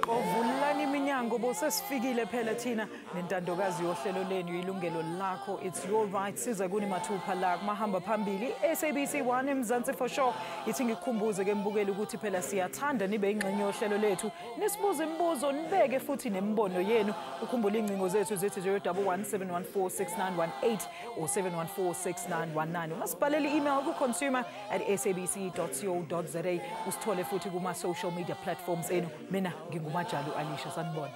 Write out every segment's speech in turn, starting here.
Vulani iminyango bosesifikile phela thina nentandokazi yohlelo lenu Yilungelo Lakho. It's your right. Siza kuni mathupha la mahamba phambili SABC 1 eMzansi for sure. Ithi ngikukhumbuze ke mbukeli ukuthi phela siyathanda nibe ingxenye yohlelo lethu. Nisibuze imibuzo nibeke futhi nembono yenu. Ukhumbule ingcingo zethu zethi 0117146918 or 7146919. Ungasibhalela email ku consumer@sabc.co.za. Usithole futhi kuma social media platforms enu. Mina ngingumajali Alisha sanibona.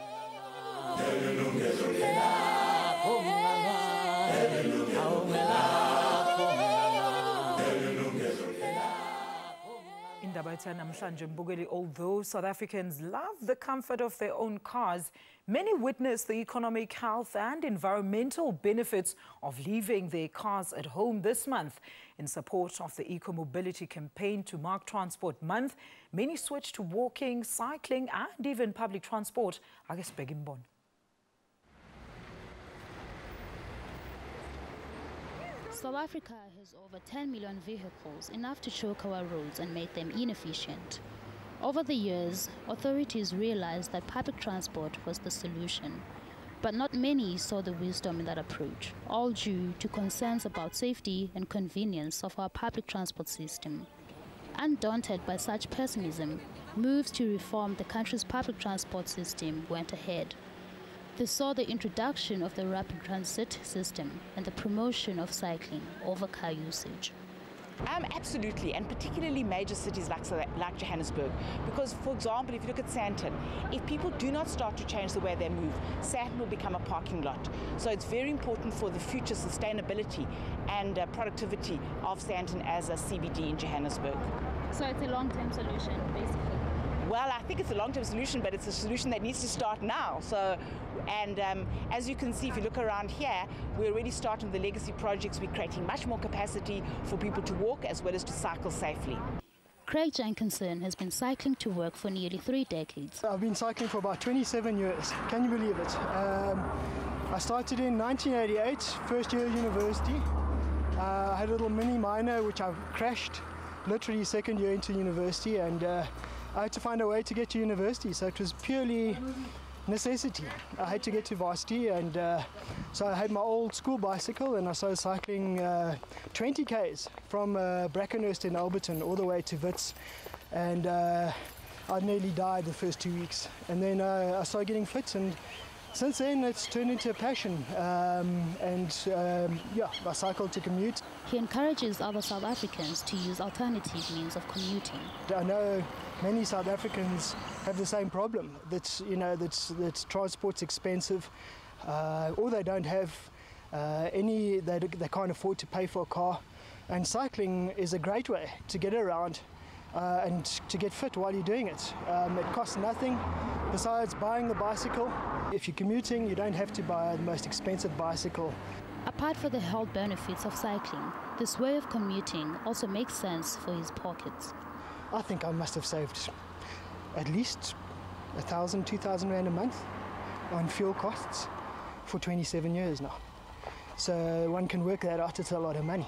Indaba ethu namhlanje mbukeli, although South Africans love the comfort of their own cars, many witness the economic, health and environmental benefits of leaving their cars at home this month. In support of the eco-mobility campaign to mark Transport Month, many switch to walking, cycling and even public transport. I guess Begimbon. South Africa has over 10 million vehicles, enough to choke our roads and make them inefficient. Over the years, authorities realized that public transport was the solution. But not many saw the wisdom in that approach, all due to concerns about safety and convenience of our public transport system. Undaunted by such pessimism, moves to reform the country's public transport system went ahead. They saw the introduction of the rapid transit system and the promotion of cycling over car usage. Absolutely, and particularly major cities like Johannesburg, because, for example, if you look at Sandton, if people do not start to change the way they move, Sandton will become a parking lot. So it's very important for the future sustainability and productivity of Sandton as a CBD in Johannesburg. So it's a long-term solution, basically? Well, I think it's a long-term solution, but it's a solution that needs to start now. So, as you can see, if you look around here, we're already starting the legacy projects. We're creating much more capacity for people to walk as well as to cycle safely. Craig Jenkinson has been cycling to work for nearly 3 decades. I've been cycling for about 27 years. Can you believe it? I started in 1988, first year of university. I had a little mini minor which I crashed, literally second year into university, and I had to find a way to get to university, so it was purely necessity. I had to get to varsity, and so I had my old school bicycle and I started cycling 20 Ks from Brackenhurst in Alberton all the way to Wits, and I nearly died the first 2 weeks. And then I started getting fit, and since then it's turned into a passion, yeah, I cycle to commute. He encourages other South Africans to use alternative means of commuting. I know many South Africans have the same problem, that transport's expensive, or they don't have they can't afford to pay for a car, and cycling is a great way to get around and to get fit while you're doing it. It costs nothing besides buying the bicycle. If you're commuting, you don't have to buy the most expensive bicycle. Apart from the health benefits of cycling, this way of commuting also makes sense for his pockets. I think I must have saved at least 1,000, 2,000 Rand a month on fuel costs for 27 years now. So one can work that out, it's a lot of money.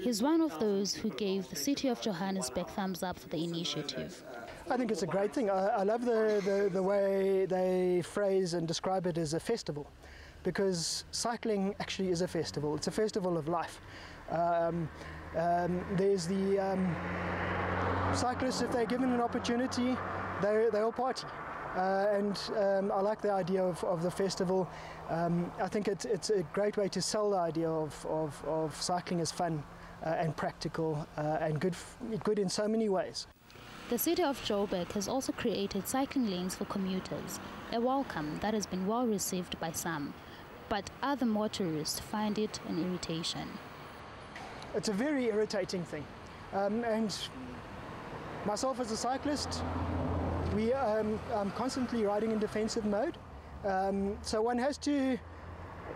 He's one of those who gave the city of Johannesburg thumbs up for the initiative. I think it's a great thing. I love the way they phrase and describe it as a festival, because cycling actually is a festival. It's a festival of life. There's the cyclists, if they're given an opportunity, they'll party. And I like the idea of the festival. I think it's a great way to sell the idea of cycling as fun and practical and good in so many ways. The city of Joburg has also created cycling lanes for commuters, a welcome that has been well received by some, but other motorists find it an irritation. It's a very irritating thing, and myself as a cyclist, I'm constantly riding in defensive mode, So one has to,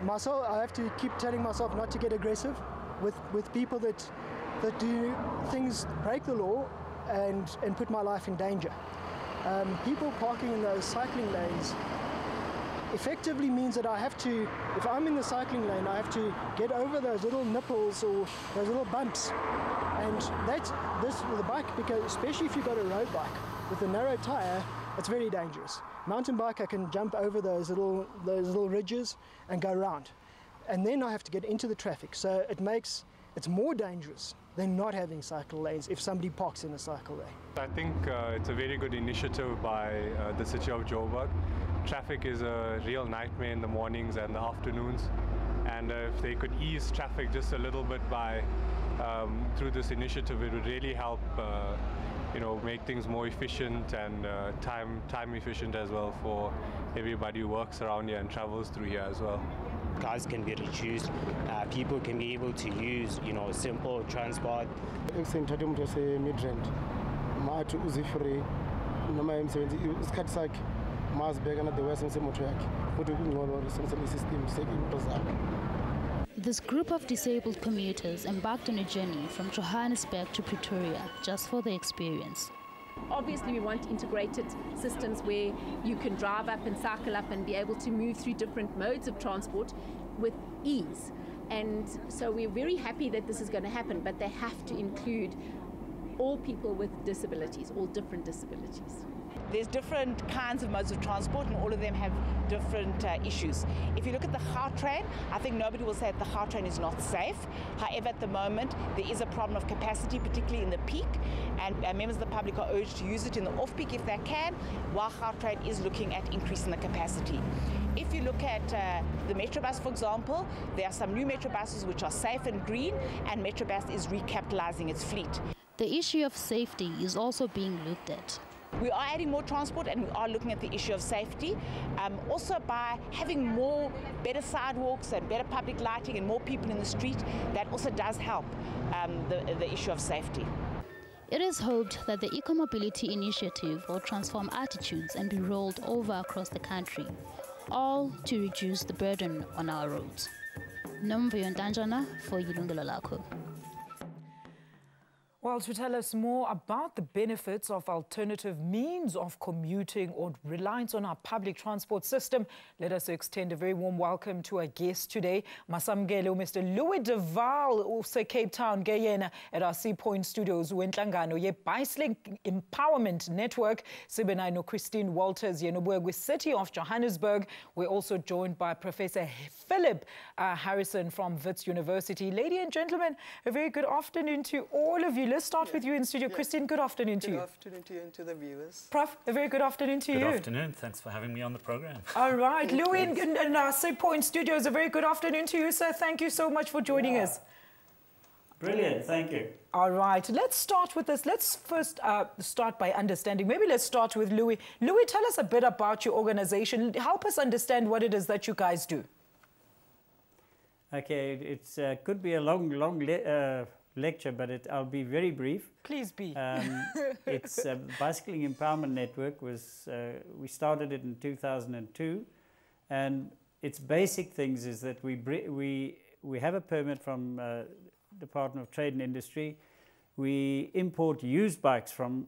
I have to keep telling myself not to get aggressive with people that do things, break the law and put my life in danger. People parking in those cycling lanes effectively means that I have to, if I'm in the cycling lane, I have to get over those little nipples or those little bumps. And that's this with a bike, because especially if you've got a road bike with a narrow tire, it's very dangerous. Mountain bike, I can jump over those little ridges and go around. And then I have to get into the traffic. So it's more dangerous than not having cycle lanes if somebody parks in a cycle lane. I think it's a very good initiative by the city of Joburg. Traffic is a real nightmare in the mornings and the afternoons, and if they could ease traffic just a little bit by through this initiative, it would really help make things more efficient and time efficient as well for everybody who works around here and travels through here as well. Cars can be reduced, people can be able to use simple transport. This group of disabled commuters embarked on a journey from Johannesburg to Pretoria just for the experience. Obviously, we want integrated systems where you can drive up and cycle up and be able to move through different modes of transport with ease. And so we're very happy that this is going to happen, but they have to include all people with disabilities, all different disabilities. There's different kinds of modes of transport, and all of them have different issues. If you look at the Gautrain, I think nobody will say that the Gautrain is not safe. However, at the moment, there is a problem of capacity, particularly in the peak, and members of the public are urged to use it in the off-peak if they can, while Gautrain is looking at increasing the capacity. If you look at the Metrobus, for example, there are some new Metrobuses which are safe and green, and Metrobus is recapitalizing its fleet. The issue of safety is also being looked at. We are adding more transport, and we are looking at the issue of safety. Also, by having better sidewalks and better public lighting and more people in the street, that also does help the issue of safety. It is hoped that the Eco-Mobility Initiative will transform attitudes and be rolled over across the country, all to reduce the burden on our roads. Nomvuyo Ntanjana for Yilungelo Lakho. Well, to tell us more about the benefits of alternative means of commuting or reliance on our public transport system, let us extend a very warm welcome to our guest today, Masamgelo, Mr. Louis Duval, also Cape Town, Guyana, at our Sea Point Studios, Wentlangano, ye Bicelink Empowerment Network, Sibenaino Christine Walters, Yenobwe City of Johannesburg. We're also joined by Professor Philip Harrison from Wits University. Ladies and gentlemen, a very good afternoon to all of you. Let's start with you in studio. Christine, good afternoon to you. Good afternoon to you and to the viewers. Prof, a very good afternoon to you. Good afternoon. Thanks for having me on the program. All right. Louis in our Sea Point Studios, a very good afternoon to you, sir. Thank you so much for joining us. Brilliant. Thank you. All right. Let's start with this. Let's first start by understanding. Maybe let's start with Louis. Louis, tell us a bit about your organization. Help us understand what it is that you guys do. Okay. It could be a long lecture, but I'll be very brief. Please be. It's Bicycling Empowerment Network. We started it in 2002, and its basic things is that we have a permit from Department of Trade and Industry. We import used bikes from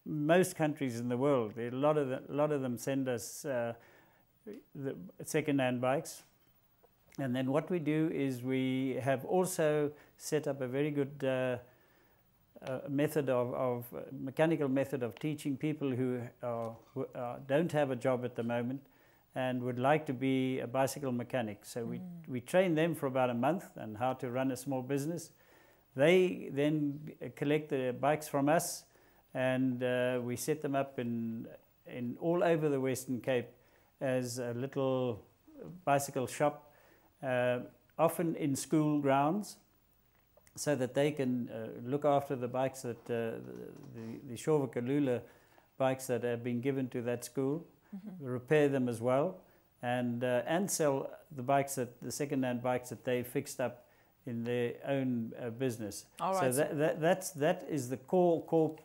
most countries in the world. A lot of them send us the second-hand bikes. And then what we do is we have also set up a very good mechanical method of teaching people who don't have a job at the moment and would like to be a bicycle mechanic. So we train them for about a month on how to run a small business. They then collect the bikes from us, and we set them up in all over the Western Cape as a little bicycle shop. Often in school grounds, so that they can look after the bikes that the Shovakalula bikes that have been given to that school, repair them as well, and sell the second-hand bikes that they fixed up in their own business. All right. So that is the core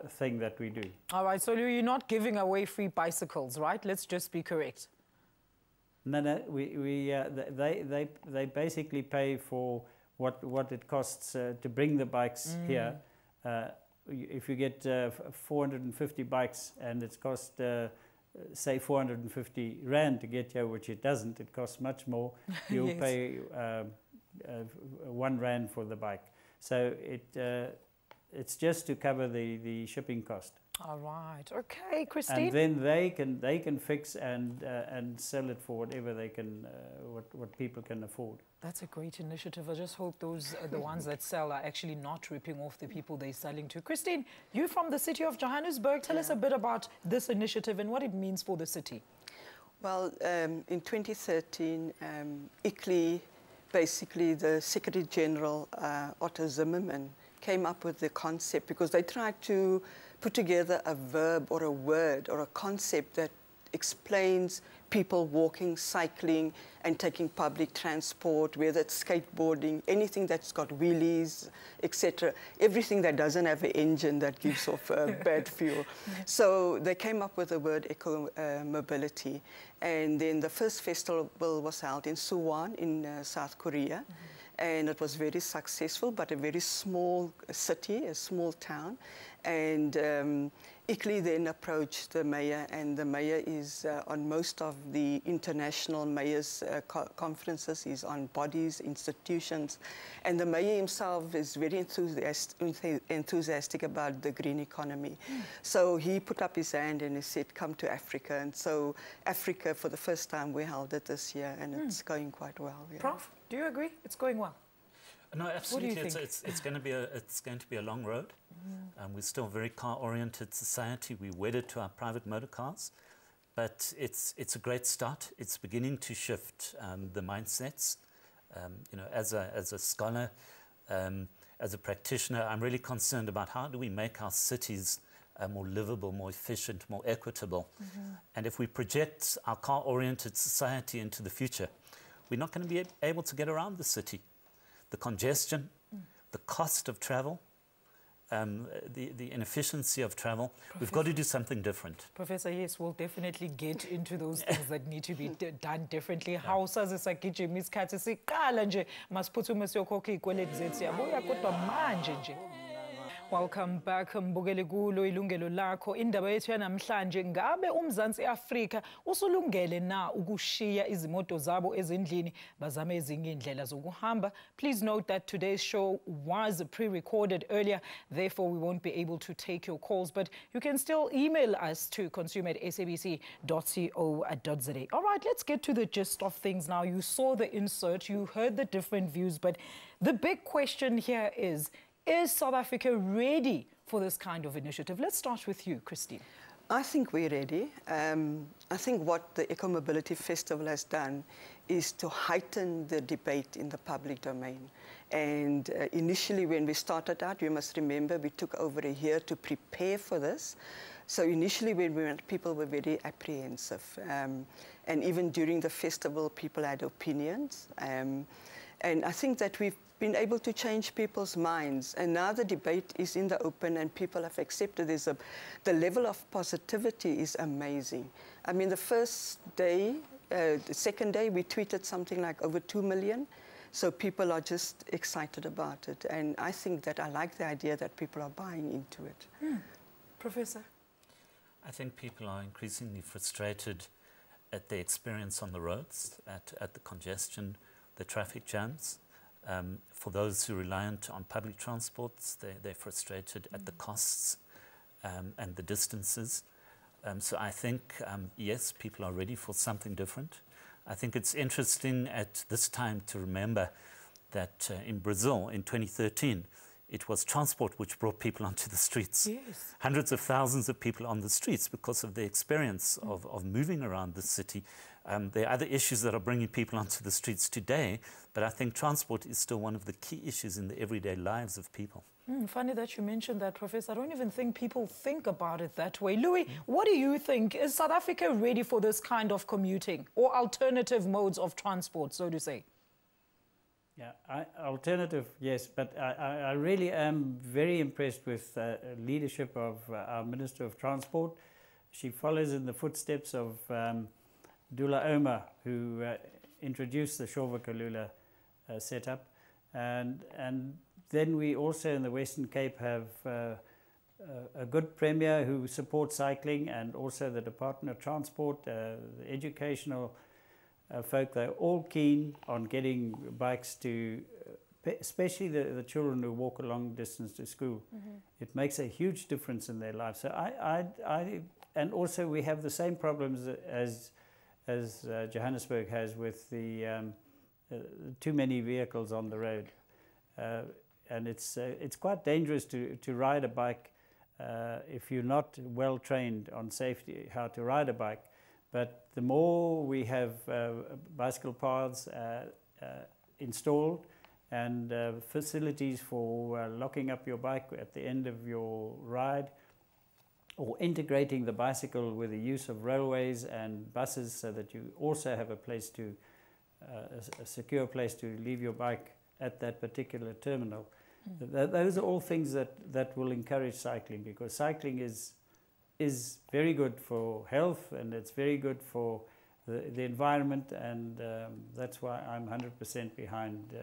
thing that we do. All right. So you're not giving away free bicycles, right? Let's just be correct. No, they basically pay for what it costs to bring the bikes here. If you get 450 bikes and it's cost say 450 Rand to get here, which it doesn't, it costs much more. You'll Yes. pay 1 Rand for the bike. So it's just to cover the shipping cost. All right. Okay, Christine. And then they can fix and sell it for whatever they can, what people can afford. That's a great initiative. I just hope those the ones that sell are actually not ripping off the people they're selling to. Christine, you from the city of Johannesburg, tell us a bit about this initiative and what it means for the city. Well, in 2013, ICLEI, basically the Secretary General, Otto Zimmerman, came up with the concept because they tried to put together a verb or a word or a concept that explains people walking, cycling, and taking public transport, whether it's skateboarding, anything that's got wheelies, etc. Everything that doesn't have an engine that gives off bad fuel. So they came up with the word eco-mobility. And then the first festival was held in Suwon in South Korea. And it was very successful, but a very small city, a small town. And ICLEI then approached the mayor, and the mayor is on most of the international mayors' conferences. He's on bodies, institutions. And the mayor himself is very enthusiastic about the green economy. So he put up his hand and he said, come to Africa. And so Africa, for the first time, we held it this year, and it's going quite well. Yeah. Prof, do you agree? It's going well. No, absolutely. What do you think? It's going to be a long road. We're still a very car-oriented society. We're wedded to our private motor cars, but it's a great start. It's beginning to shift the mindsets. You know, as a scholar, as a practitioner, I'm really concerned about how do we make our cities more livable, more efficient, more equitable. And if we project our car-oriented society into the future, we're not going to be able to get around the city. The congestion, the cost of travel, the inefficiency of travel. Professor, we've got to do something different. Professor, yes, we'll definitely get into those things that need to be done differently. How sazisagijima isikhathi siqala nje masiphuthume siyokhokha izikweletu zethu siyabuya kodwa manje nje. Welcome back, Mbukeli kulo Yilungelo Lakho. Indaba yethu yanamhlanje, ngabe uMzansi Afrika usulungele na ukushiya izimoto zabo ezindlini bazame ezinye indlela zokuhamba? Please note that today's show was pre-recorded earlier, therefore we won't be able to take your calls, but you can still email us to consume@sabc.co.za. All right, let's get to the gist of things now. You saw the insert, you heard the different views, but the big question here is South Africa ready for this kind of initiative? Let's start with you, Christine. I think we're ready. I think what the Eco Mobility Festival has done is to heighten the debate in the public domain. And initially when we started out, you must remember we took over a year to prepare for this. So initially when we went, people were very apprehensive. And even during the festival, people had opinions. And I think that we've been able to change people's minds, and now the debate is in the open and people have accepted this. The level of positivity is amazing. I mean, the first day, the second day, we tweeted something like over 2 million, so people are just excited about it, and I think that I like the idea that people are buying into it. Professor? I think people are increasingly frustrated at the experience on the roads, at the congestion, the traffic jams. For those who are reliant on public transports, they're frustrated at the costs and the distances. So I think, yes, people are ready for something different. I think it's interesting at this time to remember that in Brazil in 2013, it was transport which brought people onto the streets. Yes. Hundreds of thousands of people on the streets because of the experience of moving around the city. There are other issues that are bringing people onto the streets today, but I think transport is still one of the key issues in the everyday lives of people. Funny that you mentioned that, Professor. I don't even think people think about it that way. Louis, what do you think? Is South Africa ready for this kind of commuting or alternative modes of transport, so to say? Yeah, alternative, yes, but I really am very impressed with the leadership of our Minister of Transport. She follows in the footsteps of Dula Oma, who introduced the Shovakalula setup. And then we also in the Western Cape have a good premier who supports cycling, and also the Department of Transport, the educational folk. They're all keen on getting bikes to, especially the children who walk a long distance to school. It makes a huge difference in their lives. So and also we have the same problems as Johannesburg has with the too many vehicles on the road, and it's quite dangerous to ride a bike if you're not well trained on safety, how to ride a bike. But the more we have bicycle paths installed and facilities for locking up your bike at the end of your ride, or integrating the bicycle with the use of railways and buses, so that you also have a place to, a secure place to leave your bike at that particular terminal. Those are all things that will encourage cycling, because cycling is very good for health, and it's very good for the environment, and that's why I'm 100% behind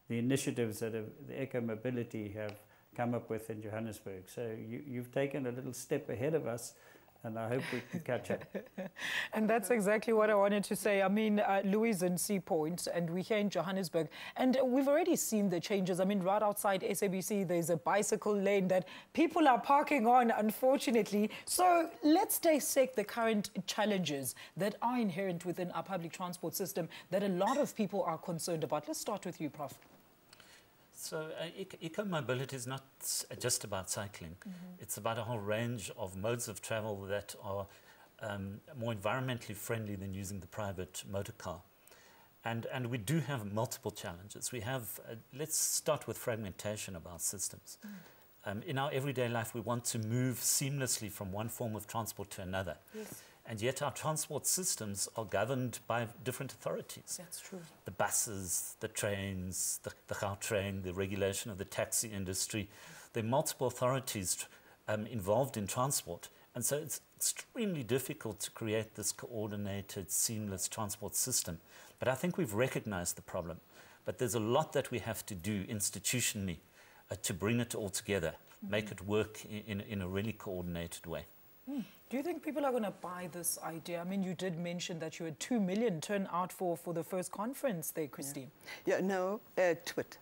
the initiatives that the eco-mobility have come up with in Johannesburg. So you've taken a little step ahead of us, and I hope we can catch up. And that's exactly what I wanted to say. I mean, Louis in Sea Point, and we're here in Johannesburg, and we've already seen the changes. I mean, right outside SABC, there's a bicycle lane that people are parking on, unfortunately. So let's dissect the current challenges that are inherent within our public transport system that a lot of people are concerned about. Let's start with you, Prof. So eco-mobility is not just about cycling. It's about a whole range of modes of travel that are more environmentally friendly than using the private motor car. And we do have multiple challenges. We have, let's start with fragmentation of our systems. In our everyday life, we want to move seamlessly from one form of transport to another. Yes. And yet our transport systems are governed by different authorities. That's true. The buses, the trains, the Gautrain, the regulation of the taxi industry. There are multiple authorities involved in transport. And so it's extremely difficult to create this coordinated, seamless transport system. But I think we've recognized the problem. But there's a lot that we have to do institutionally to bring it all together, make it work in a really coordinated way. Do you think people are going to buy this idea? I mean, you did mention that you had 2 million turn out for the first conference there, Christine. Yeah, no, they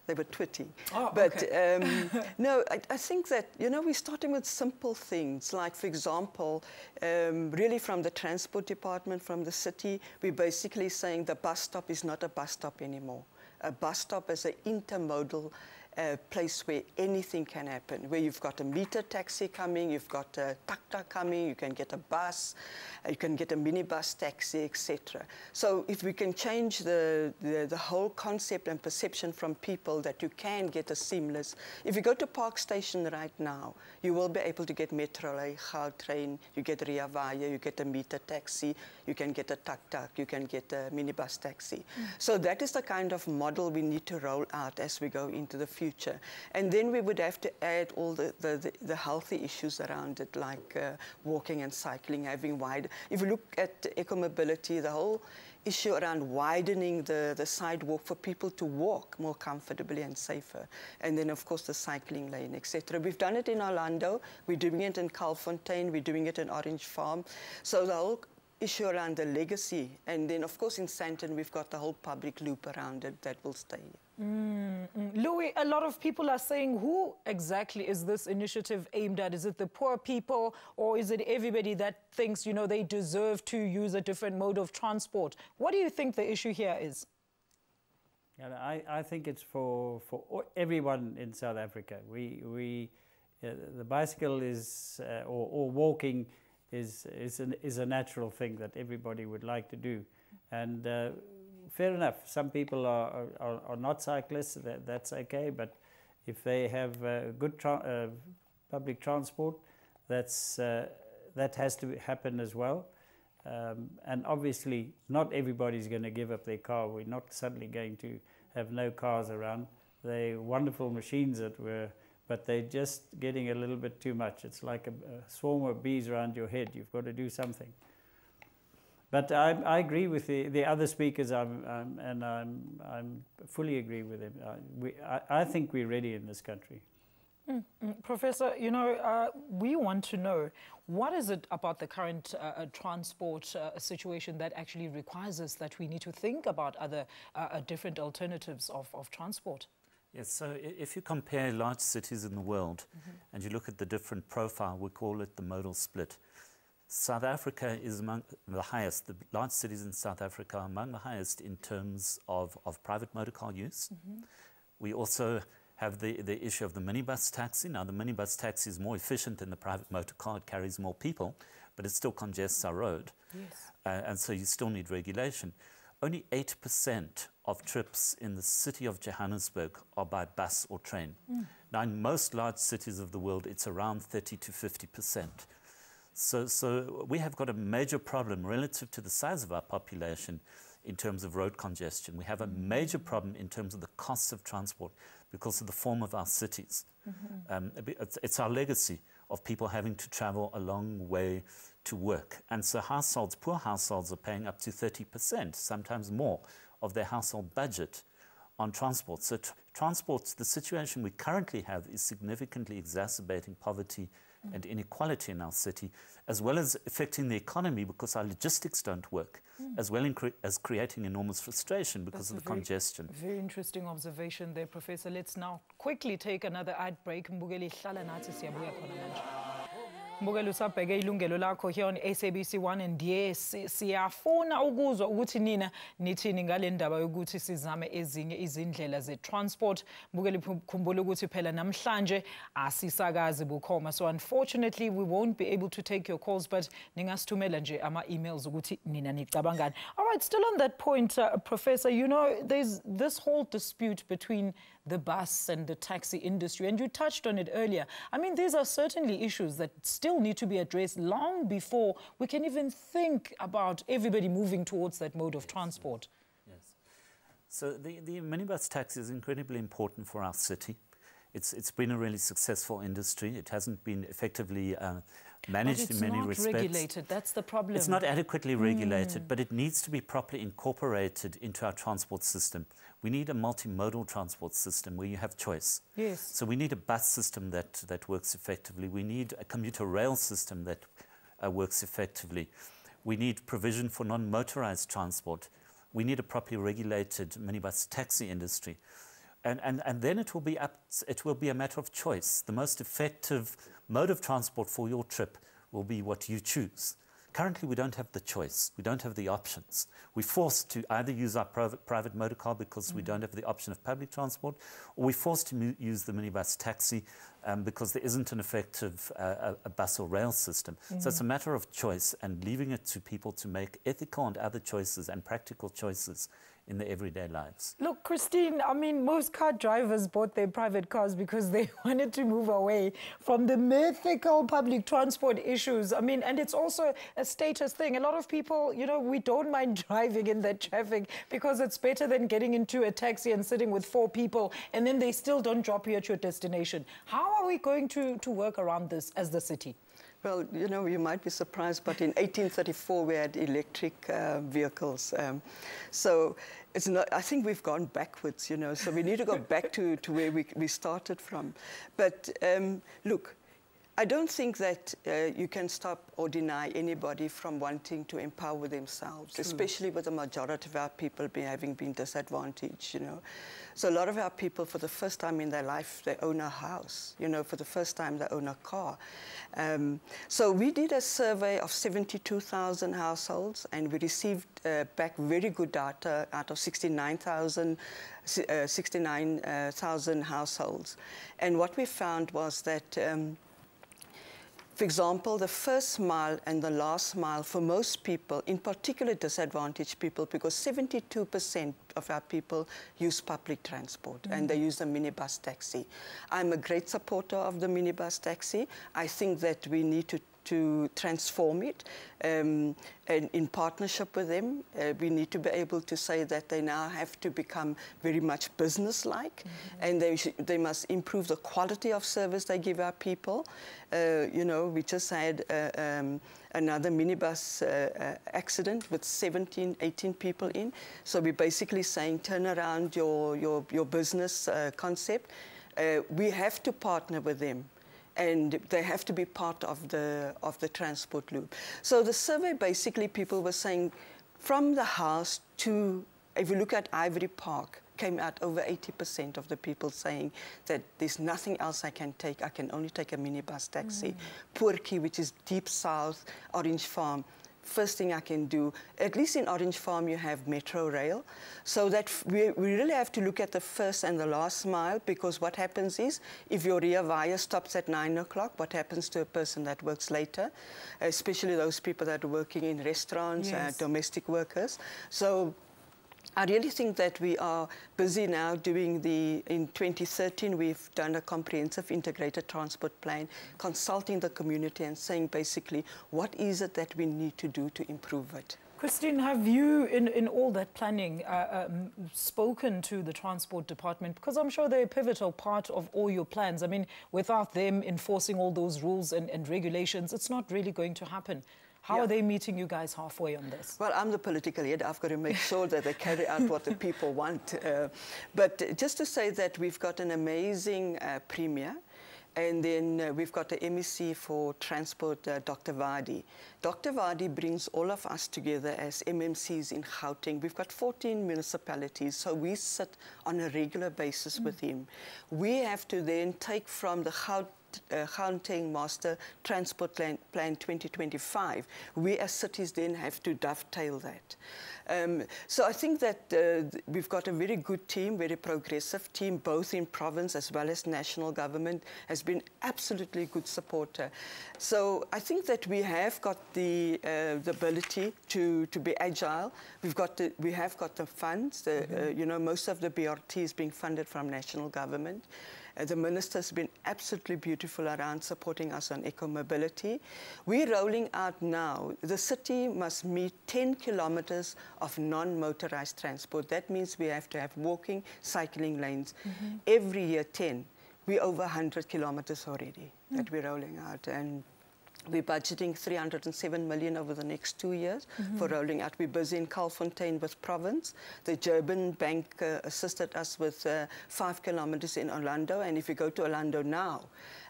were twitting. Oh, but okay. no, I think that, you know, we're starting with simple things. Like, for example, really from the transport department, from the city, we're basically saying the bus stop is not a bus stop anymore. A bus stop is an intermodal place where anything can happen, where you've got a meter taxi coming, you've got a tuk-tuk coming, you can get a bus, you can get a minibus taxi, etc. So if we can change the whole concept and perception from people that you can get a seamless... If you go to Park Station right now, you will be able to get Metrolay, Gautrain, you get Ria Vaya, you get a meter taxi, you can get a tuk-tuk, you can get a minibus taxi. So that is the kind of model we need to roll out as we go into the future. And then we would have to add all the healthy issues around it, like walking and cycling, having wide... If you look at eco-mobility, the whole issue around widening the sidewalk for people to walk more comfortably and safer. And then, of course, the cycling lane, etc. We've done it in Orlando, we're doing it in Kalfontein, we're doing it in Orange Farm. So the whole issue around the legacy, and then, of course, in Sandton, we've got the whole public loop around it that will stay. Louis, a lot of people are saying, who exactly is this initiative aimed at? Is it the poor people, or is it everybody that thinks, you know, they deserve to use a different mode of transport? What do you think the issue here is? Yeah, I think it's for everyone in South Africa. The bicycle is, or walking is a natural thing that everybody would like to do. And fair enough, some people are not cyclists, that's okay, but if they have good public transport, that has to happen as well. And obviously, not everybody's going to give up their car. We're not suddenly going to have no cars around. They're wonderful machines but they're just getting a little bit too much. It's like a swarm of bees around your head. You've got to do something. But I agree with the other speakers, and I'm fully agree with them. I think we're ready in this country. Professor, you know, we want to know, what is it about the current transport situation that actually requires us that we need to think about other different alternatives of transport? Yes, so if you compare large cities in the world and you look at the different profile, we call it the modal split. South Africa is among the highest. The large cities in South Africa are among the highest in terms of private motor car use. We also have the issue of the minibus taxi. Now, the minibus taxi is more efficient than the private motor car. It carries more people, but it still congests our road. Yes. And so you still need regulation. Only 8% of trips in the city of Johannesburg are by bus or train. Now, in most large cities of the world, it's around 30 to 50%. So we have got a major problem relative to the size of our population in terms of road congestion. We have a major problem in terms of the costs of transport because of the form of our cities. It's our legacy of people having to travel a long way to work. And so households, poor households, are paying up to 30%, sometimes more, of their household budget on transport. So transport, the situation we currently have is significantly exacerbating poverty and inequality in our city, as well as affecting the economy because our logistics don't work, as well as creating enormous frustration because of the congestion. Very interesting observation there, Professor. Let's now quickly take another ad break. Mbukeli usabheke Yilungelo Lakho here on SABC 1, and yes, siyafuna ukuzwa ukuthi nina nithini ngale ndaba yokuthi sizame ezinye izindlela ze-transport. Mbukeli, khumbula ukuthi phela namhlanje asisakazi bukhoma, so unfortunately we won't be able to take your calls, but ningasithumela nje ama-emails ukuthi nina nicabangani. All right, still on that point, Professor, you know, there's this whole dispute between the bus and the taxi industry, and you touched on it earlier. I mean, these are certainly issues that still need to be addressed long before we can even think about everybody moving towards that mode of transport. Yes. So the minibus taxi is incredibly important for our city. It's been a really successful industry. It hasn't been effectively managed in many respects. It's not regulated, that's the problem. It's not adequately regulated, but it needs to be properly incorporated into our transport system. We need a multimodal transport system where you have choice. Yes. So we need a bus system that works effectively. We need a commuter rail system that works effectively. We need provision for non-motorized transport. We need a properly regulated minibus taxi industry. And then it will be a matter of choice. The most effective mode of transport for your trip will be what you choose. Currently, we don't have the choice. We don't have the options. We're forced to either use our private motor car because we don't have the option of public transport, or we're forced to use the minibus taxi because there isn't an effective a bus or rail system. So it's a matter of choice and leaving it to people to make ethical and other choices and practical choices in their everyday lives. Look, Christine, I mean, most car drivers bought their private cars because they wanted to move away from the mythical public transport issues. I mean, and it's also a status thing. A lot of people, you know, we don't mind driving in that traffic because it's better than getting into a taxi and sitting with 4 people, and then they still don't drop you at your destination. How are we going to work around this as the city? Well, you know, you might be surprised, but in 1834 we had electric vehicles. So it's not, I think we've gone backwards, you know, so we need to go back to where we started from. But look, I don't think that you can stop or deny anybody from wanting to empower themselves, especially with the majority of our people having been disadvantaged, you know. So a lot of our people, for the first time in their life, they own a house, you know, for the first time they own a car. So we did a survey of 72,000 households, and we received back very good data out of 69,000 households. And what we found was that for example, the first mile and the last mile for most people, in particular disadvantaged people, because 72% of our people use public transport and they use the minibus taxi. I'm a great supporter of the minibus taxi. I think that we need to to transform it, and in partnership with them, we need to be able to say that they now have to become very much business-like, and they must improve the quality of service they give our people. You know, we just had another minibus accident with 17, 18 people in. So we're basically saying, turn around your business concept. We have to partner with them, and they have to be part of the transport loop. So the survey, basically, people were saying, from the house to, if you look at Ivory Park, came out over 80% of the people saying that there's nothing else I can take. I can only take a minibus taxi. Poortjie, which is deep south, Orange Farm. First thing I can do, at least in Orange Farm you have metro rail, so that we really have to look at the first and the last mile, because what happens is, if your Ria Vaya stops at 9 o'clock, what happens to a person that works later, especially those people that are working in restaurants, domestic workers. So I really think that we are busy now doing in 2013, we've done a comprehensive integrated transport plan, consulting the community and saying basically, what is it that we need to do to improve it? Christine, have you, in all that planning, spoken to the Transport Department? Because I'm sure they're a pivotal part of all your plans. I mean, without them enforcing all those rules and regulations, it's not really going to happen. How are they meeting you guys halfway on this? Well, I'm the political head. I've got to make sure that they carry out what the people want. But just to say that we've got an amazing premier, and then we've got the MEC for Transport, Dr. Vadi. Dr. Vadi brings all of us together as MMCs in Gauteng. We've got 14 municipalities, so we sit on a regular basis with him. We have to then take from the Gauteng Master Transport Plan 2025. We as cities then have to dovetail that. So I think that we've got a very good team, very progressive team, both in province as well as national government, has been absolutely good supporter. So I think that we have got the ability to be agile. We have got the funds. You know, most of the BRT is being funded from national government. The minister's been absolutely beautiful around supporting us on eco-mobility. We're rolling out now. The city must meet 10 kilometers of non-motorized transport. That means we have to have walking, cycling lanes. Every year, 10. We're over 100 kilometers already that we're rolling out. And we're budgeting 307 million over the next 2 years for rolling out. We're busy in Kalfontein with province. The Durban Bank assisted us with 5 kilometers in Orlando. And if you go to Orlando now,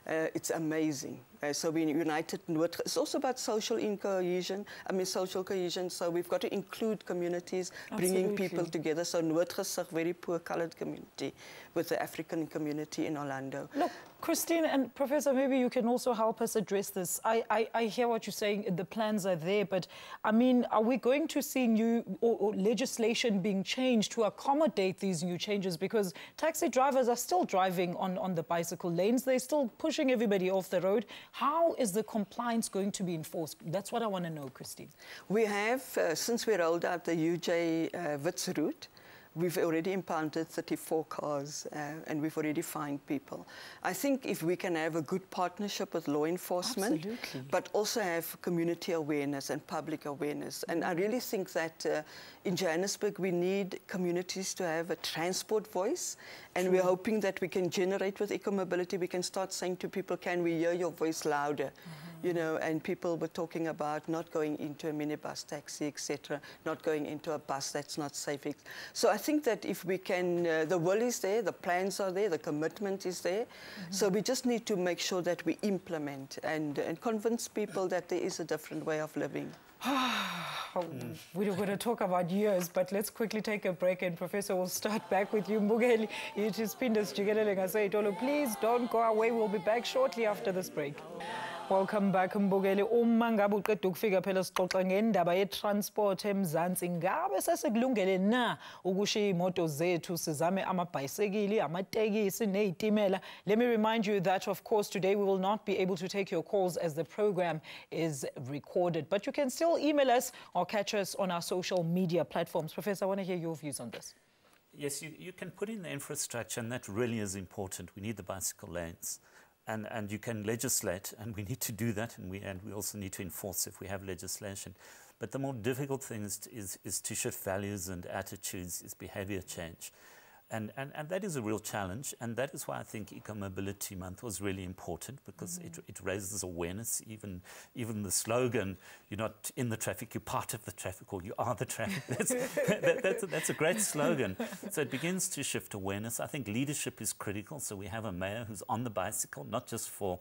it's amazing. So we united. It's also about social cohesion. I mean, social cohesion. So we've got to include communities, bringing people together. So Noordgesig, very poor coloured community, with the African community in Orlando. Look, Christine and Professor, maybe you can also help us address this. I hear what you're saying. The plans are there, but I mean, are we going to see new or legislation being changed to accommodate these new changes? Because taxi drivers are still driving on the bicycle lanes. They're still pushing everybody off the road. How is the compliance going to be enforced? That's what I want to know, Christine. We have, since we rolled out the UJ Wits route, we've already impounded 34 cars and we've already fined people. I think if we can have a good partnership with law enforcement, but also have community awareness and public awareness. And I really think that in Johannesburg, we need communities to have a transport voice. And we're hoping that we can generate with eco-mobility, we can start saying to people, can we hear your voice louder? You know, and people were talking about not going into a minibus taxi, etc., not going into a bus that's not safe. So I think that if we can, the will is there, the plans are there, the commitment is there. So we just need to make sure that we implement and convince people that there is a different way of living. We're going to talk about years, but let's quickly take a break. And Professor, we'll start back with you. Mbugeli, it is Pindas Yilungelo Lakho. Please don't go away. We'll be back shortly after this break. Welcome back, Mbugeli. Uma ngabe uqeda ukufika phela sixoxa ngendaba ye-transport eMzansi, ngabe sesekulungele na ukushiya imoto zethu sizame amabhayisikili, amatekisi nezitimela? Let me remind you that, of course, today we will not be able to take your calls as the program is recorded. But you can still email us or catch us on our social media platforms. Professor, I want to hear your views on this. Yes, you can put in the infrastructure, and that really is important. We need the bicycle lanes. And you can legislate, and we need to do that, and we also need to enforce if we have legislation. But the more difficult thing is to shift values and attitudes, is behavior change. And that is a real challenge, and that is why I think Eco-Mobility Month was really important, because it raises awareness. Even the slogan, "You're not in the traffic, you're part of the traffic," or "You are the traffic." That's a great slogan. So it begins to shift awareness. I think leadership is critical. So we have a mayor who's on the bicycle, not just for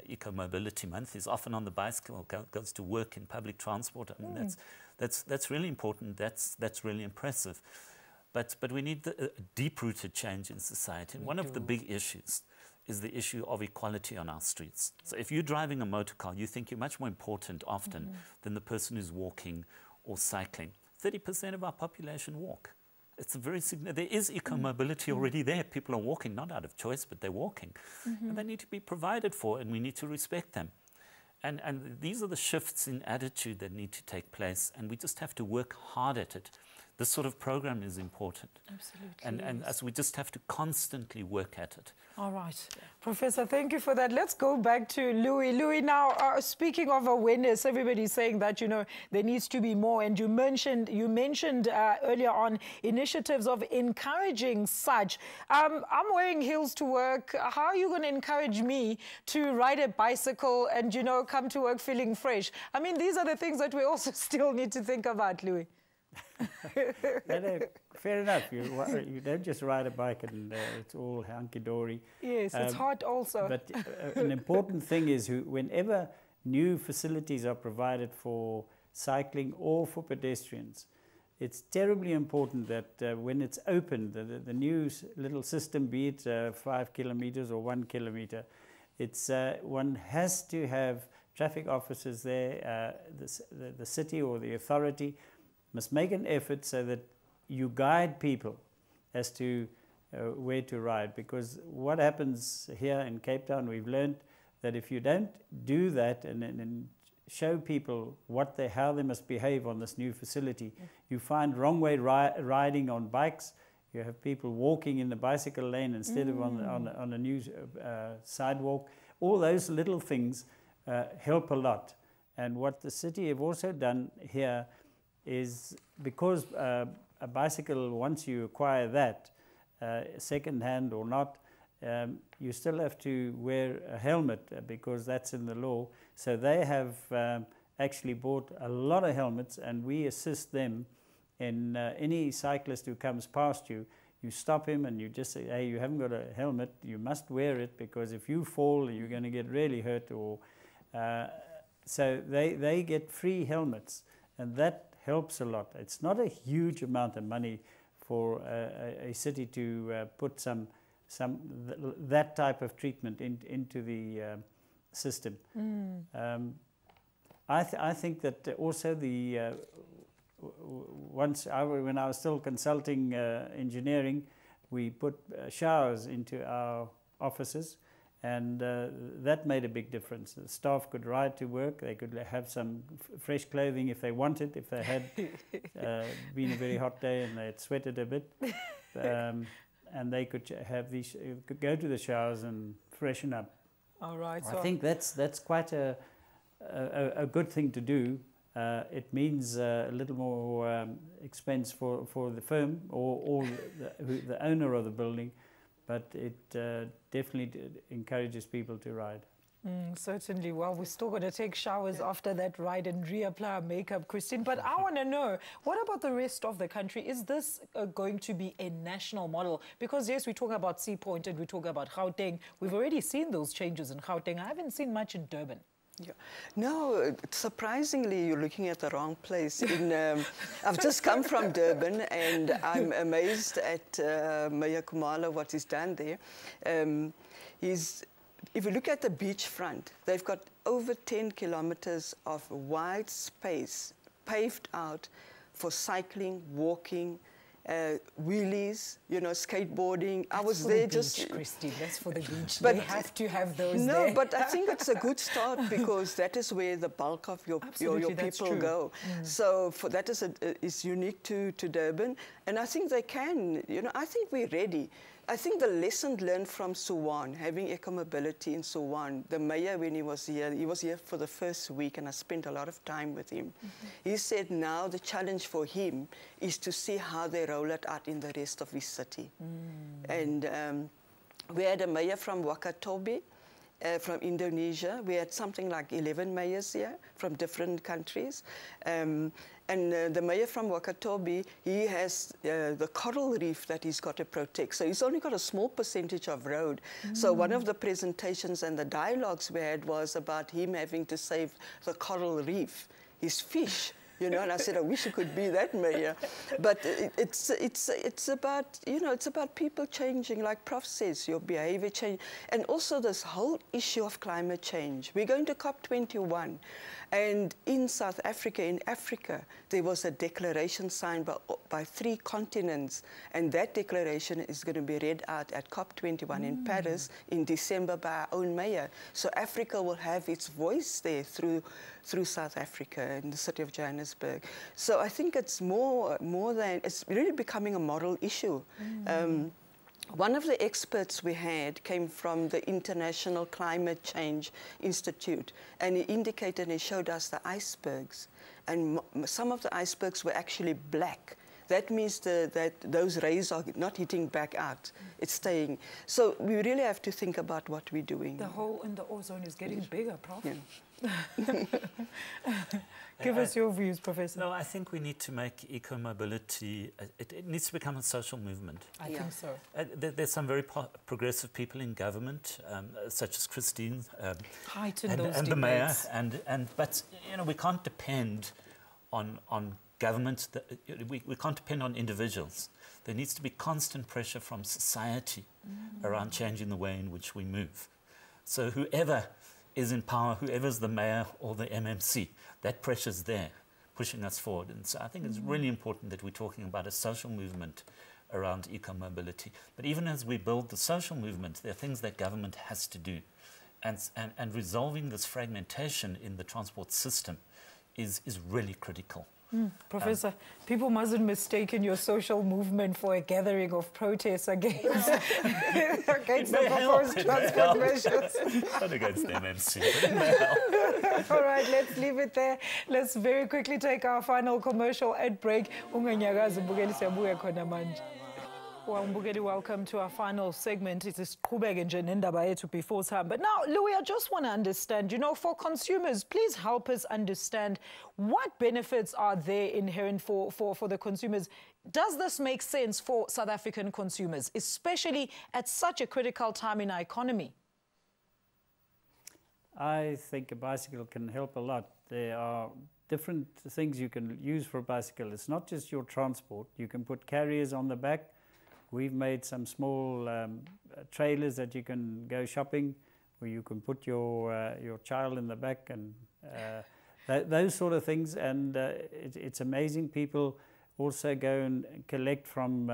Eco-Mobility Month. He's often on the bicycle, goes to work in public transport. I mean, that's really important. That's really impressive. But we need a deep-rooted change in society. And one of the big issues is the issue of equality on our streets. So if you're driving a motor car, you think you're much more important often than the person who's walking or cycling. 30% of our population walk. It's a very significant. There is eco-mobility already there. People are walking, not out of choice, but they're walking. And they need to be provided for, and we need to respect them. And these are the shifts in attitude that need to take place, and we just have to work hard at it. This sort of program is important. Absolutely. And as we just have to constantly work at it. All right. Professor, thank you for that. Let's go back to Louis. Louis, now, speaking of awareness, everybody's saying that, there needs to be more. And you mentioned earlier on initiatives of encouraging such. I'm wearing heels to work. How are you going to encourage me to ride a bicycle and, come to work feeling fresh? I mean, these are the things that we also still need to think about, Louis. Fair enough. You don't just ride a bike and it's all hunky-dory. Yes, it's hot also. But an important thing is whenever new facilities are provided for cycling or for pedestrians, it's terribly important that when it's opened, the new little system, be it 5 kilometers or 1 kilometer, one has to have traffic officers there, the city or the authority must make an effort so that you guide people as to where to ride. Because what happens here in Cape Town, we've learned that if you don't do that and show people how they must behave on this new facility, you find wrong way riding on bikes. You have people walking in the bicycle lane instead of on a new sidewalk. All those little things help a lot. And what the city have also done here is, because a bicycle, once you acquire that, second hand or not, you still have to wear a helmet because that's in the law. So they have actually bought a lot of helmets, and we assist them in any cyclist who comes past you. You stop him and you just say, "Hey, you haven't got a helmet, you must wear it, because if you fall, you're going to get really hurt." So they get free helmets, and that helps a lot. It's not a huge amount of money for a city to put that type of treatment into the system. I think that also when I was still consulting engineering, we put showers into our offices, and that made a big difference. The staff could ride to work, they could have some fresh clothing if they wanted, if they had been a very hot day and they had sweated a bit, and they could could go to the showers and freshen up. All right. I think that's quite a good thing to do. It means a little more expense for the firm or the owner of the building, but it definitely encourages people to ride. Certainly. Well, we're still going to take showers after that ride and reapply our makeup, Christine. But I want to know, what about the rest of the country? Is this going to be a national model? Because, yes, we talk about Sea Point and we talk about Gauteng. We've already seen those changes in Gauteng. I haven't seen much in Durban. Yeah. No, surprisingly, you're looking at the wrong place. I've just come from Durban, and I'm amazed at Mayor Kumalo, what he's done there. If you look at the beachfront, they've got over 10 kilometers of wide space paved out for cycling, walking, wheelies, skateboarding. I was there just... Christine, that's for the beach. But they have to have those there. No, but I think it's a good start, because that is where the bulk of your people go. So that is unique to Durban. And I think they can, I think we're ready. I think the lesson learned from Suwan, having eco-mobility in Suwan, the mayor, when he was here for the first week, and I spent a lot of time with him. He said now the challenge for him is to see how they roll it out in the rest of his city. And we had a mayor from Wakatobi, from Indonesia. We had something like 11 mayors here from different countries. And the mayor from Wakatobi, he has the coral reef that he's got to protect. So he's only got a small percentage of road. So one of the presentations and the dialogues we had was about him having to save the coral reef, his fish. You know, and I said, I wish it could be that mayor. But it's about, you know, it's about people changing, like Prof says, your behavior change. And also this whole issue of climate change. We're going to COP21. And in South Africa, in Africa, there was a declaration signed by 3 continents. And that declaration is going to be read out at COP21 in Paris in December by our own mayor. So Africa will have its voice there through South Africa in the city of Johannesburg. So I think it's more than, it's really becoming a moral issue. One of the experts we had came from the International Climate Change Institute, and he indicated and he showed us the icebergs. And some of the icebergs were actually black. That means that those rays are not hitting back out. It's staying. So we really have to think about what we're doing. The hole in the ozone is getting bigger, Prof. Yeah. Give us your views, Professor. No, I think we need to make eco-mobility, it needs to become a social movement. I think so. There's some very progressive people in government, such as Christine and the mayor, but you know, we can't depend on government. We can't depend on individuals. There needs to be constant pressure from society around changing the way in which we move. So whoever is in power, whoever's the mayor or the MMC, that pressure's there, pushing us forward. And so I think it's really important that we're talking about a social movement around eco-mobility. But even as we build the social movement, there are things that government has to do. And resolving this fragmentation in the transport system is really critical. Professor, people mustn't mistake your social movement for a gathering of protests against the proposed transport measures. Not against the MMC, but it may help. All right, let's leave it there. Let's very quickly take our final commercial ad break. Welcome to our final segment. It is before time. But now, Louis, I just want to understand, you know, for consumers, please help us understand what benefits are there inherent for the consumers. Does this make sense for South African consumers, especially at such a critical time in our economy? I think a bicycle can help a lot. There are different things you can use for a bicycle. It's not just your transport. You can put carriers on the back. We've made some small trailers that you can go shopping, where you can put your child in the back, and those sort of things. And it's amazing. People also go and collect from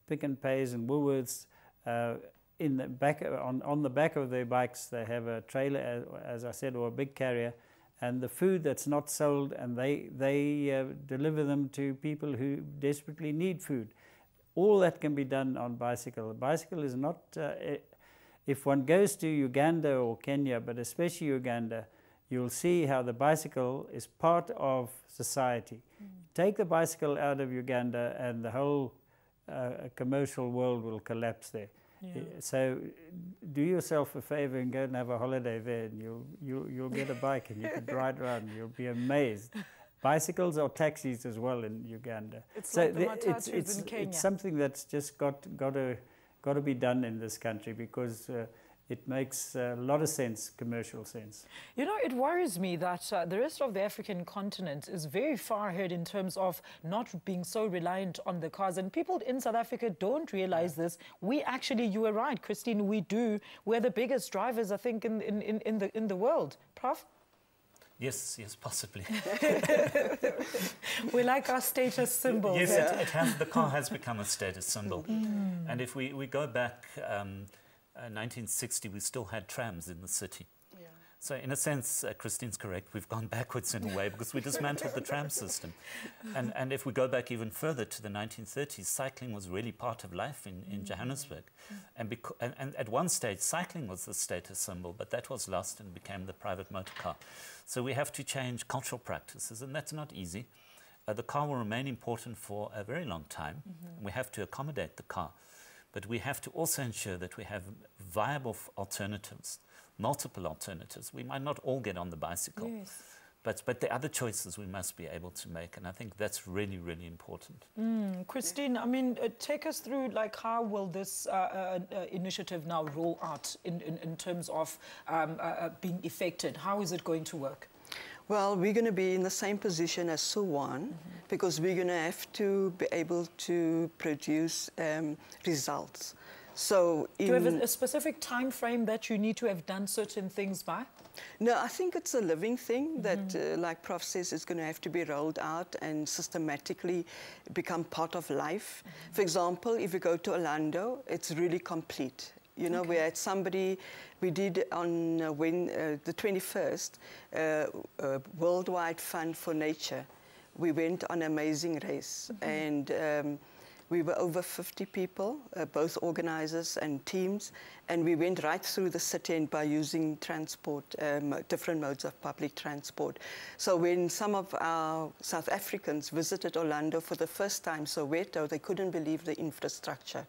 Pick and Pays and Woolworths. In the back, on the back of their bikes, they have a trailer, as I said, or a big carrier, and the food that's not sold, and they deliver them to people who desperately need food. All that can be done on bicycle. A bicycle is not, if one goes to Uganda or Kenya, but especially Uganda, you'll see how the bicycle is part of society. Take the bicycle out of Uganda and the whole commercial world will collapse there. Yeah. So do yourself a favor and go and have a holiday there, and you'll get a bike and you can ride around and you'll be amazed. Bicycles are taxis as well in Uganda. It's like the matatus in Kenya. It's something that's just got to be done in this country, because it makes a lot of sense, commercial sense. You know, it worries me that the rest of the African continent is very far ahead in terms of not being so reliant on the cars. And people in South Africa don't realize this. We actually, you were right, Christine, we're the biggest drivers, I think, in the world. Prof? Yes, possibly. We like our status symbol. Yes, the car has become a status symbol. And if we go back, 1960, we still had trams in the city. Yeah. So in a sense, Christine's correct. We've gone backwards in a way because we dismantled the tram system. And if we go back even further to the 1930s, cycling was really part of life in Johannesburg. And at one stage, cycling was the status symbol, but that was lost and became the private motor car. So we have to change cultural practices, and that's not easy. The car will remain important for a very long time. We have to accommodate the car. But we have to also ensure that we have viable alternatives, multiple alternatives. We might not all get on the bicycle, yes, but the other choices we must be able to make, and I think that's really, really important. Christine, I mean, take us through, like, how will this initiative now roll out in terms of being effected? How is it going to work? Well, we're going to be in the same position as Suwan, because we're going to have to be able to produce results. So do you have a specific time frame that you need to have done certain things by? No, I think it's a living thing that, like Prof says, is going to have to be rolled out and systematically become part of life. For example, if you go to Orlando, it's really complete. You know, we had somebody, we did on the 21st, Worldwide Fund for Nature. We went on an amazing race, and we were over 50 people, both organizers and teams, and we went right through the city and by using transport, different modes of public transport. So when some of our South Africans visited Orlando for the first time, Soweto, they couldn't believe the infrastructure.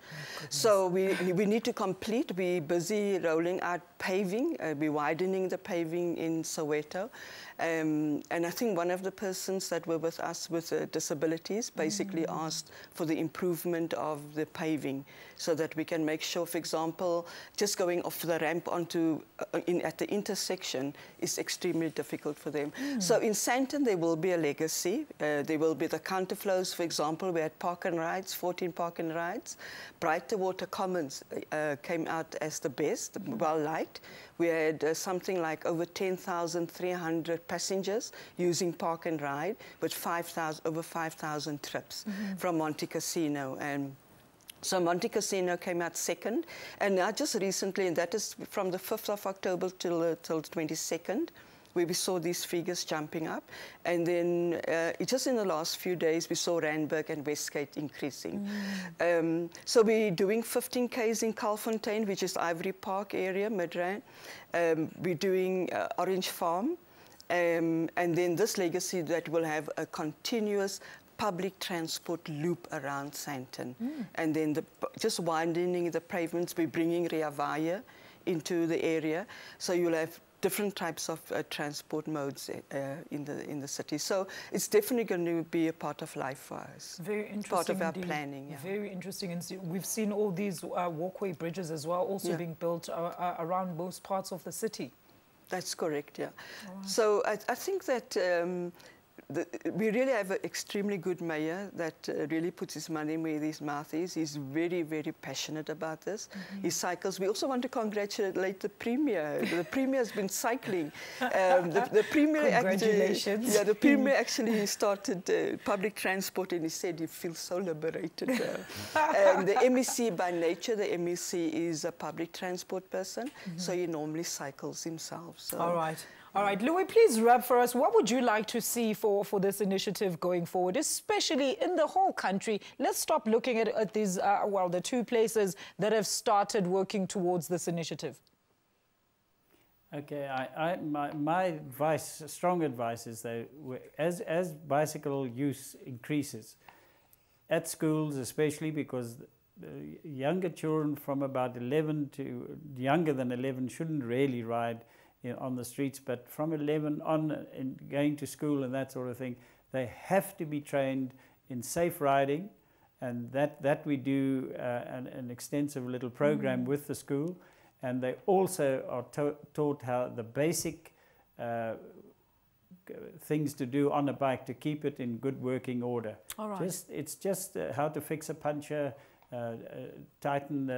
So we need to complete. We're busy rolling out paving. We're widening the paving in Soweto. And I think one of the persons that were with us with disabilities basically asked for the improvement of the paving so that we can make sure, for example, just going off the ramp onto at the intersection is extremely difficult for them. So in Sandton, there will be a legacy. There will be the counterflows, for example. We had park and rides, 14 park and rides. Brighter Water Commons came out as the best, well liked. We had something like over 10,300 passengers using park and ride, with over 5,000 trips from Monte Cassino. And so Monte Cassino came out second, and now just recently, and that is from the 5th of October till the 22nd, where we saw these figures jumping up. And then just in the last few days, we saw Randburg and Westgate increasing. So we're doing 15 Ks in Kalfontein, which is Ivory Park area, Midrand. We're doing Orange Farm. And then this legacy that will have a continuous public transport loop around Sandton. And then just widening the pavements, we're bringing Rea Vaya into the area. So you'll have different types of transport modes in the city. So it's definitely going to be a part of life for us. Very interesting. Part of our planning. Yeah. Very interesting. And we've seen all these walkway bridges as well, also being built around most parts of the city. That's correct, yeah. So I think that we really have an extremely good mayor that really puts his money where his mouth is. He's very, very passionate about this. He cycles. We also want to congratulate the Premier. The Premier has been cycling. The Premier Congratulations. The Premier actually started public transport, and he said he feels so liberated. And the MEC by nature, the MEC is a public transport person, so he normally cycles himself. So. All right. All right, Louis, please wrap for us. What would you like to see for this initiative going forward, especially in the whole country? Let's stop looking at these, well, the two places that have started working towards this initiative. Okay, my advice, strong advice is that as bicycle use increases, at schools especially, because the younger children from about 11 to younger than 11 shouldn't really ride on the streets, but from 11 on in going to school and that sort of thing, they have to be trained in safe riding, and that we do an extensive little program with the school, and they also are taught how the basic things to do on a bike to keep it in good working order. All right. It's just how to fix a puncture, tighten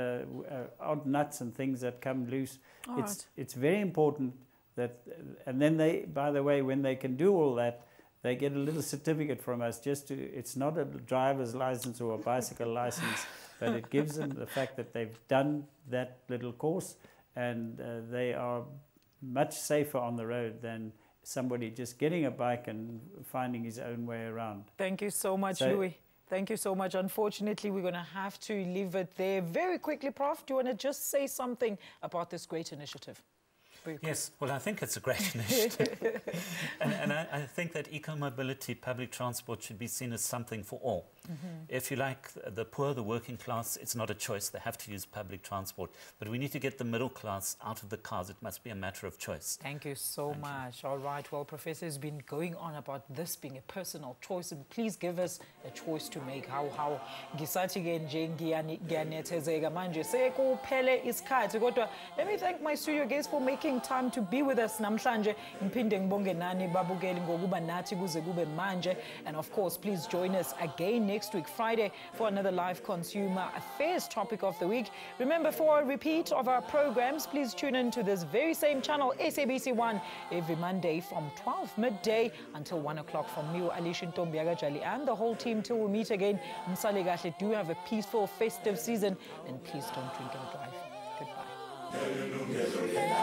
odd nuts and things that come loose. It's very important that, and then they, by the way, when they can do all that, they get a little certificate from us. It's not a driver's license or a bicycle license, but it gives them the fact that they've done that little course, and they are much safer on the road than somebody just getting a bike and finding his own way around. Thank you so much, Louis. Thank you so much. Unfortunately, we're going to have to leave it there. Very quickly, Prof, do you want to just say something about this great initiative? Yes, well, I think it's a great initiative. and I think that eco-mobility, public transport, should be seen as something for all. If you like, the poor, the working class, it's not a choice. They have to use public transport. But we need to get the middle class out of the cars. It must be a matter of choice. Thank you so much. All right, well, Professor has been going on about this being a personal choice. And please give us a choice to make. How let me thank my studio guests for making time to be with us namhlanje. And of course, please join us again next week, Friday, for another live consumer affairs topic of the week. Remember, for a repeat of our programs, please tune in to this very same channel, SABC 1, every Monday from 12 midday until 1 o'clock. From me, Alishin Tombiagajali, and the whole team till we meet again. Msalegahle, do have a peaceful, festive season, and please don't drink and drive. Yilungelo